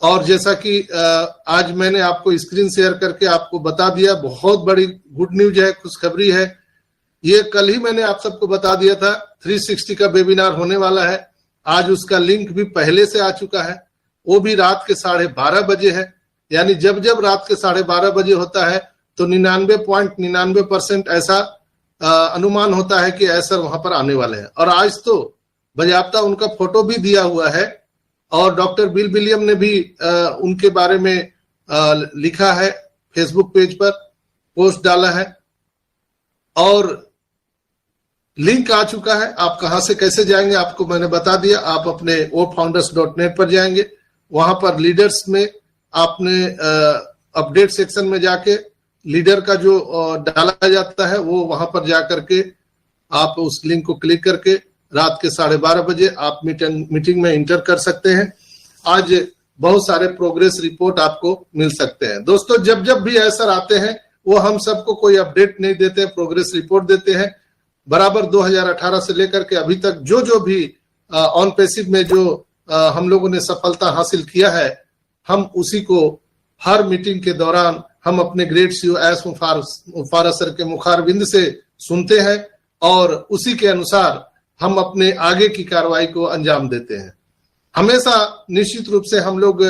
और जैसा कि आज मैंने आपको स्क्रीन शेयर करके आपको बता दिया, बहुत बड़ी गुड न्यूज है, खुशखबरी है। ये कल ही मैंने आप सबको बता दिया था 360 का वेबिनार होने वाला है। आज उसका लिंक भी पहले से आ चुका है, वो भी रात के 12:30 बजे है। यानी जब जब रात के 12:30 बजे होता है तो 99.99% ऐसा अनुमान होता है कि ऐसा वहां पर आने वाले हैं। और आज तो बाकायदा उनका फोटो भी दिया हुआ है और डॉक्टर बिल विलियम ने भी उनके बारे में लिखा है, फेसबुक पेज पर पोस्ट डाला है और लिंक आ चुका है। आप कहां से कैसे जाएंगे आपको मैंने बता दिया। आप अपने wofounders.net पर जाएंगे, वहां पर लीडर्स में आपने अपडेट सेक्शन में जाके लीडर का जो डाला जाता है वो वहां पर जाकर के आप उस लिंक को क्लिक करके रात के 12:30 बजे आप मीटिंग में इंटर कर सकते हैं। आज बहुत सारे प्रोग्रेस रिपोर्ट आपको मिल सकते हैं। दोस्तों, जब जब भी ऐसा आते हैं वो हम सबको कोई अपडेट नहीं देते, प्रोग्रेस रिपोर्ट देते हैं। बराबर 2018 से लेकर के अभी तक जो भी ऑन पैसिव में जो हम लोगों ने सफलता हासिल किया है, हम उसी को हर मीटिंग के दौरान हम अपने ग्रेट सीईओ एस मुफाररह सर के मुखारबिंद से सुनते हैं और उसी के अनुसार हम अपने आगे की कार्रवाई को अंजाम देते हैं। हमेशा निश्चित रूप से हम लोग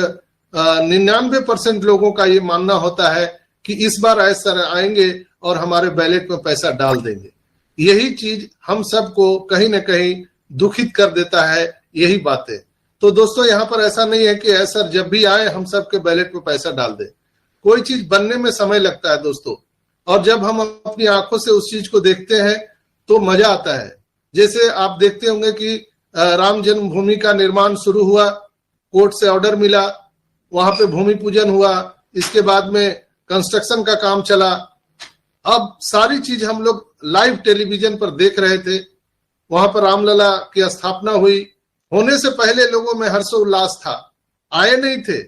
99% लोगों का ये मानना होता है कि इस बार ऐसा आएंगे और हमारे बैलेट में पैसा डाल देंगे। यही चीज हम सबको कहीं ना कहीं दुखित कर देता है, यही बातें। तो दोस्तों, यहाँ पर ऐसा नहीं है कि ऐसा जब भी आए हम सबके बैलेट में पैसा डाल दें। कोई चीज बनने में समय लगता है दोस्तों, और जब हम अपनी आंखों से उस चीज को देखते हैं तो मजा आता है। जैसे आप देखते होंगे कि राम जन्मभूमि का निर्माण शुरू हुआ, कोर्ट से ऑर्डर मिला, वहां पे भूमि पूजन हुआ, इसके बाद में कंस्ट्रक्शन का काम चला। अब सारी चीज हम लोग लाइव टेलीविजन पर देख रहे थे। वहां पर रामलला की स्थापना हुई, होने से पहले लोगों में हर्षोल्लास था, आए नहीं थे,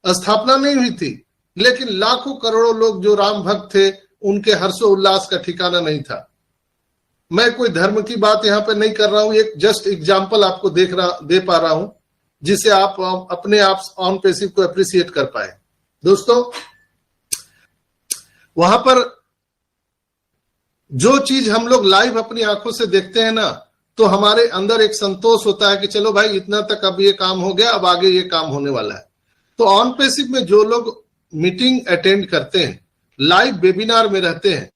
स्थापना नहीं हुई थी, लेकिन लाखों करोड़ों लोग जो राम भक्त थे उनके हर्षोल्लास का ठिकाना नहीं था। मैं कोई धर्म की बात यहाँ पे नहीं कर रहा हूं, एक जस्ट एग्जांपल आपको दे पा रहा हूं जिससे आप अपने आप ऑन पैसिव को अप्रिशिएट कर पाए। दोस्तों, वहां पर जो चीज हम लोग लाइव अपनी आंखों से देखते हैं ना, तो हमारे अंदर एक संतोष होता है कि चलो भाई इतना तक अब ये काम हो गया, अब आगे ये काम होने वाला है। तो ऑन पैसिव में जो लोग मीटिंग अटेंड करते हैं, लाइव वेबिनार में रहते हैं,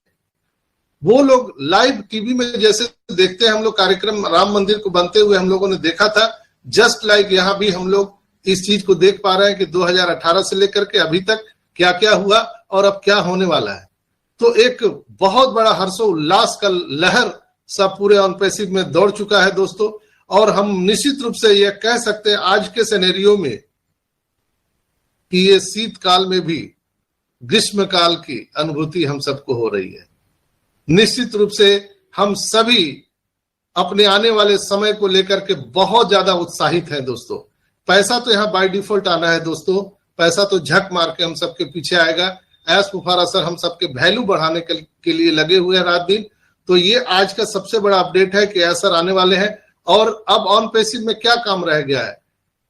वो लोग लाइव टीवी में जैसे देखते हैं हम लोग कार्यक्रम, राम मंदिर को बनते हुए हम लोगों ने देखा था, जस्ट लाइक यहाँ भी हम लोग इस चीज को देख पा रहे हैं कि 2018 से लेकर के अभी तक क्या क्या हुआ और अब क्या होने वाला है। तो एक बहुत बड़ा हर्षोल्लास का लहर सब पूरे ऑन पैसिव में दौड़ चुका है दोस्तों। और हम निश्चित रूप से यह कह सकते हैं आज के सिनेरियो में कि ये शीतकाल में भी ग्रीष्म काल की अनुभूति हम सबको हो रही है। निश्चित रूप से हम सभी अपने आने वाले समय को लेकर के बहुत ज्यादा उत्साहित हैं दोस्तों। पैसा तो यहाँ बाय डिफॉल्ट आना है दोस्तों, पैसा तो झक मार के हम सबके पीछे आएगा। एस मुफाररह सर हम सबके वैल्यू बढ़ाने के लिए लगे हुए हैं रात दिन। तो ये आज का सबसे बड़ा अपडेट है कि एस सर आने वाले हैं। और अब ऑन पैसिव में क्या काम रह गया है?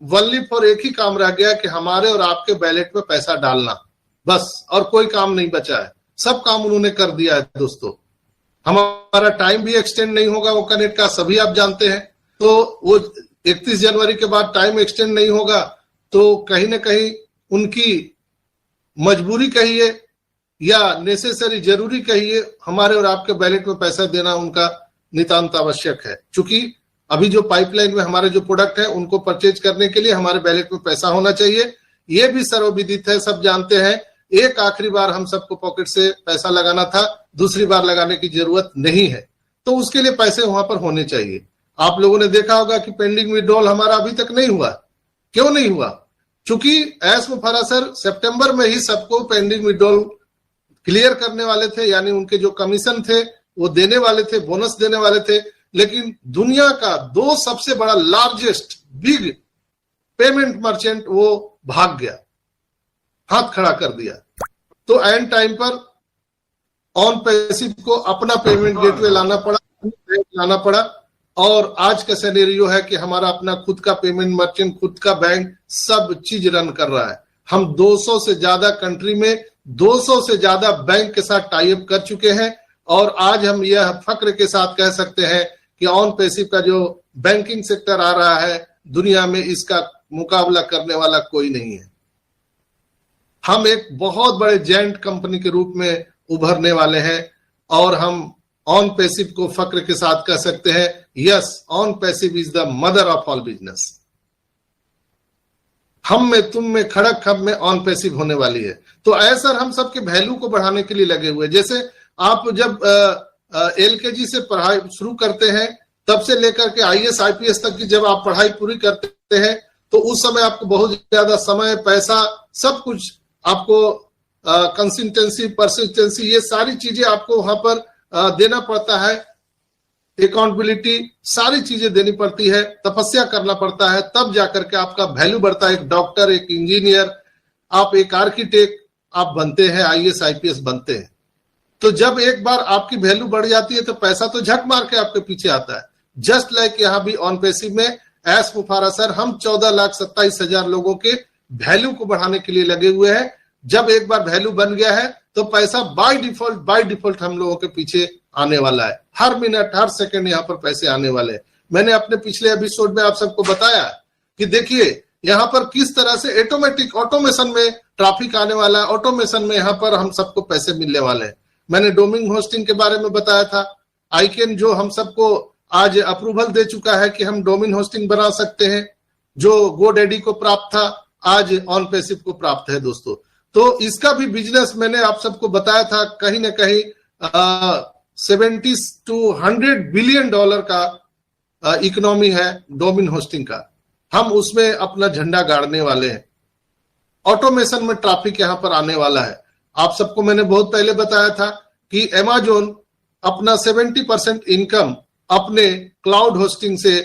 वनली फॉर एक ही काम रह गया है कि हमारे और आपके बैलेट में पैसा डालना, बस, और कोई काम नहीं बचा है। सब काम उन्होंने कर दिया है दोस्तों। हमारा टाइम भी एक्सटेंड नहीं होगा वो कनेक्ट का, सभी आप जानते हैं। तो वो 31 जनवरी के बाद टाइम एक्सटेंड नहीं होगा, तो कहीं ना कहीं उनकी मजबूरी कहिए या नेसेसरी जरूरी कहिए, हमारे और आपके बैलेट में पैसा देना उनका नितांत आवश्यक है। चूंकि अभी जो पाइपलाइन में हमारे जो प्रोडक्ट है उनको परचेज करने के लिए हमारे बैलेट में पैसा होना चाहिए। ये भी सर्वविदित है, सब जानते हैं। एक आखिरी बार हम सबको पॉकेट से पैसा लगाना था, दूसरी बार लगाने की जरूरत नहीं है। तो उसके लिए पैसे वहां पर होने चाहिए। आप लोगों ने देखा होगा कि पेंडिंग विड्रॉल हमारा अभी तक नहीं हुआ। क्यों नहीं हुआ? चूंकि एस मुफाररह सर सितंबर में ही सबको पेंडिंग विड्रॉल क्लियर करने वाले थे, यानी उनके जो कमीशन थे वो देने वाले थे, बोनस देने वाले थे। लेकिन दुनिया का 2 सबसे बड़ा लार्जेस्ट बिग पेमेंट मर्चेंट वो भाग गया, हाथ खड़ा कर दिया। तो एंड टाइम पर ऑन पैसिव को अपना पेमेंट गेटवे लाना पड़ा। और आज का सिनेरियो है कि हमारा अपना खुद का पेमेंट मर्चेंट, खुद का बैंक, सब चीज रन कर रहा है। हम 200 से ज्यादा कंट्री में 200 से ज्यादा बैंक के साथ टाई अप कर चुके हैं और आज हम यह फक्र के साथ कह सकते हैं कि ऑन पैसिव का जो बैंकिंग सेक्टर आ रहा है दुनिया में, इसका मुकाबला करने वाला कोई नहीं है। हम एक बहुत बड़े जायंट कंपनी के रूप में उभरने वाले हैं और हम ऑन पैसिव को फक्र के साथ कह सकते हैं, yes, on passive is the mother of all business. हम में, तुम में, खड़क खब में ऑन पैसिव होने वाली है। तो ऐसा हम सबके वैल्यू को बढ़ाने के लिए लगे हुए। जैसे आप जब एलकेजी से पढ़ाई शुरू करते हैं तब से लेकर के आईएएस आईपीएस तक की जब आप पढ़ाई पूरी करते हैं तो उस समय आपको बहुत ज्यादा समय, पैसा, सब कुछ आपको कंसिस्टेंसी, परसिस्टेंसी, ये सारी चीजें आपको वहां पर देना पड़ता है। अकाउंटेबिलिटी, सारी चीजें देनी पड़ती है, तपस्या करना पड़ता है, तब जाकर के आपका वैल्यू बढ़ता है। एक डॉक्टर, एक इंजीनियर, आप एक आर्किटेक्ट आप बनते हैं, आईएएस आईपीएस बनते हैं। तो जब एक बार आपकी वैल्यू बढ़ जाती है तो पैसा तो झक मार के आपके पीछे आता है। जस्ट लाइक यहाँ भी ऑन पैसिव में एस मुफारा सर, हम 14,27,000 लोगों के वैल्यू को बढ़ाने के लिए लगे हुए हैं। जब एक बार वैल्यू बन गया है तो पैसा बाय डिफॉल्ट हम लोगों के पीछे आने वाला है। हर मिनट, हर सेकंड यहाँ पर पैसे आने वाले हैं। मैंने अपने पिछले एपिसोड में आप सबको बताया कि देखिए यहाँ पर किस तरह से ऑटोमेशन में ट्रैफिक आने वाला है, ऑटोमेशन में यहाँ पर हम सबको पैसे मिलने वाले हैं। मैंने डोमेन होस्टिंग के बारे में बताया था, आईकैन जो हम सबको आज अप्रूवल दे चुका है कि हम डोमेन होस्टिंग बना सकते हैं, जो गोडैडी को प्राप्त था आज ऑन पैसिव को प्राप्त है दोस्तों। तो इसका भी बिजनेस मैंने आप सबको बताया था, कहीं ना कहीं 70 to 100 बिलियन डॉलर का इकोनॉमी है डोमेन होस्टिंग का। हम उसमें अपना झंडा गाड़ने वाले हैं। ऑटोमेशन में ट्रैफिक यहां पर आने वाला है। आप सबको मैंने बहुत पहले बताया था कि अमेज़न अपना 70% इनकम अपने क्लाउड होस्टिंग से,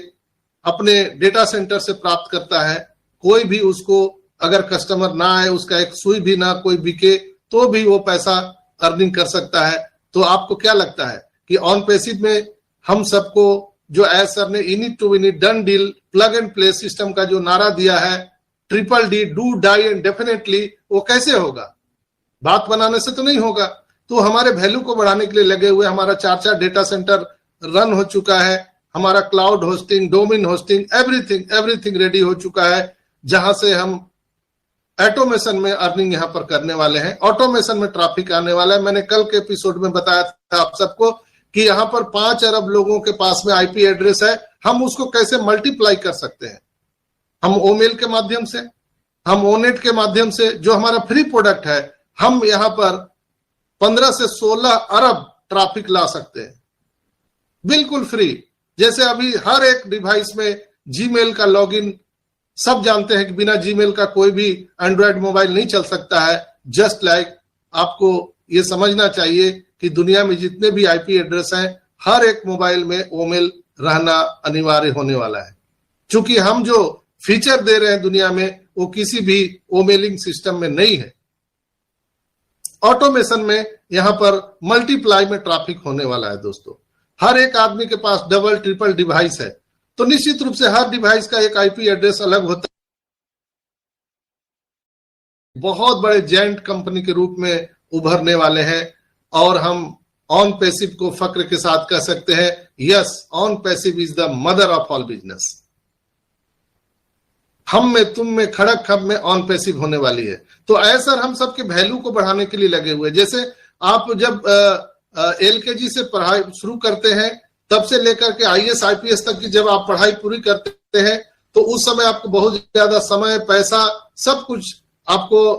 अपने डेटा सेंटर से प्राप्त करता है। कोई भी उसको अगर कस्टमर ना आए, उसका एक सुई भी ना कोई बिके, तो भी वो पैसा अर्निंग कर सकता है। तो आपको क्या लगता है कि ऑन पैसिव में हम सबको जो एस सर ने in it to win it, done deal, plug and play system का जो नारा दिया है, triple D, do die and definitely, वो कैसे होगा? बात बनाने से तो नहीं होगा। तो हमारे वैल्यू को बढ़ाने के लिए लगे हुए, हमारा 4 डेटा सेंटर रन हो चुका है, हमारा cloud hosting, domain hosting, everything ready हो चुका है, जहां से हम ऑटोमेशन में अर्निंग यहां पर करने वाले हैं। ऑटोमेशन में ट्रैफिक आने वाला है। मैंने कल के एपिसोड में बताया था आप सबको कि यहां पर 5 अरब लोगों के पास में आईपी एड्रेस है, हम उसको कैसे मल्टीप्लाई कर सकते हैं। हम ओमेल के माध्यम से, हम ओनेट के माध्यम से, जो हमारा फ्री प्रोडक्ट है, हम यहां पर 15 से 16 अरब ट्रैफिक ला सकते हैं बिल्कुल फ्री। जैसे अभी हर एक डिवाइस में जीमेल का लॉगिन, सब जानते हैं कि बिना जीमेल का कोई भी एंड्रॉयड मोबाइल नहीं चल सकता है। जस्ट लाइक आपको ये समझना चाहिए कि दुनिया में जितने भी आईपी एड्रेस हैं, हर एक मोबाइल में ओमेल रहना अनिवार्य होने वाला है। क्योंकि हम जो फीचर दे रहे हैं दुनिया में, वो किसी भी ओमेलिंग सिस्टम में नहीं है। ऑटोमेशन में यहां पर मल्टीप्लाई में ट्रैफिक होने वाला है दोस्तों। हर एक आदमी के पास डबल ट्रिपल डिवाइस है, तो निश्चित रूप से हर डिवाइस का एक आईपी एड्रेस अलग होता है। बहुत बड़े जायंट कंपनी के रूप में उभरने वाले हैं और हम ऑन पैसिव को फक्र के साथ कह सकते हैं, yes, on passive is the mother of all business. हम में, तुम में, खड़क खब में ऑन पैसिव होने वाली है। तो ऐसा हम सबके वैल्यू को बढ़ाने के लिए लगे हुए। जैसे आप जब एलकेजी से पढ़ाई शुरू करते हैं तब से लेकर के आईएएस आईपीएस तक की जब आप पढ़ाई पूरी करते हैं तो उस समय आपको बहुत ज्यादा समय, पैसा, सब कुछ आपको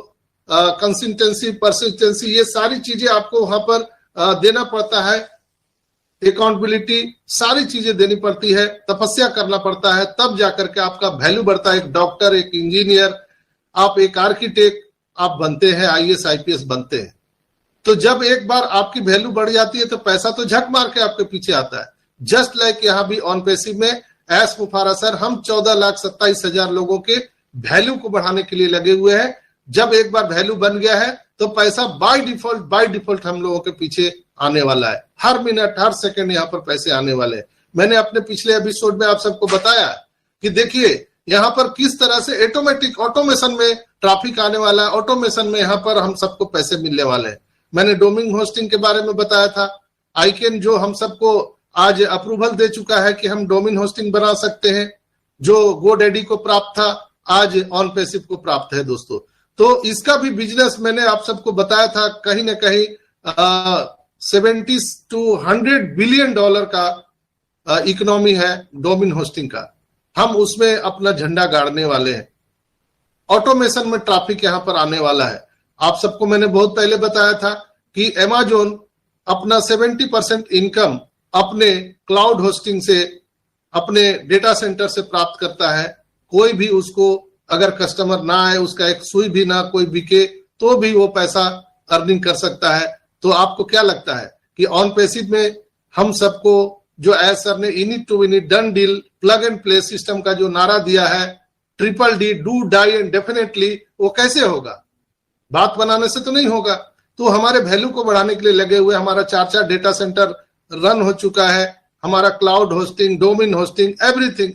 कंसिस्टेंसी, परसिस्टेंसी, ये सारी चीजें आपको वहां पर देना पड़ता है। अकाउंटेबिलिटी, सारी चीजें देनी पड़ती है, तपस्या करना पड़ता है, तब जाकर के आपका वैल्यू बढ़ता है। एक डॉक्टर, एक इंजीनियर, आप एक आर्किटेक्ट आप बनते हैं, आईएएस आईपीएस बनते हैं। तो जब एक बार आपकी वैल्यू बढ़ जाती है तो पैसा तो झक मार के आपके पीछे आता है। जस्ट लाइक यहाँ भी ऑन पैसिव में एस मुफारा सर, हम 14,27,000 लोगों के वैल्यू को बढ़ाने के लिए लगे हुए हैं। जब एक बार वैल्यू बन गया है तो पैसा बाय डिफॉल्ट हम लोगों के पीछे आने वाला है। हर मिनट, हर सेकंड यहाँ पर पैसे आने वाले हैं। मैंने अपने पिछले एपिसोड में आप सबको बताया कि देखिए यहाँ पर किस तरह से ऑटोमेशन में ट्रैफिक आने वाला है, ऑटोमेशन में यहाँ पर हम सबको पैसे मिलने वाले हैं। मैंने डोमेन होस्टिंग के बारे में बताया था, आईकेन जो हम सबको आज अप्रूवल दे चुका है कि हम डोमेन होस्टिंग बना सकते हैं, जो गोडैडी को प्राप्त था आज ऑनपैसिव को प्राप्त है दोस्तों। तो इसका भी बिजनेस मैंने आप सबको बताया था, कहीं ना कहीं 70 to 100 बिलियन डॉलर का इकोनॉमी है डोमेन होस्टिंग का। हम उसमें अपना झंडा गाड़ने वाले हैं। ऑटोमेशन में ट्रैफिक यहां पर आने वाला है। आप सबको मैंने बहुत पहले बताया था कि अमेज़न अपना 70% इनकम अपने क्लाउड होस्टिंग से, अपने डेटा सेंटर से प्राप्त करता है। कोई भी उसको अगर कस्टमर ना आए, उसका एक सुई भी ना कोई बिके, तो भी वो पैसा अर्निंग कर सकता है। तो आपको क्या लगता है कि ऑनपैसिव में हम सबको जो एज सर ने in it to win it done deal plug and play system का जो नारा दिया है, triple D, do die and definitely, वो कैसे होगा? बात बनाने से तो नहीं होगा। तो हमारे वैल्यू को बढ़ाने के लिए लगे हुए, हमारा 4 डेटा सेंटर रन हो चुका है, हमारा cloud hosting, domain hosting, everything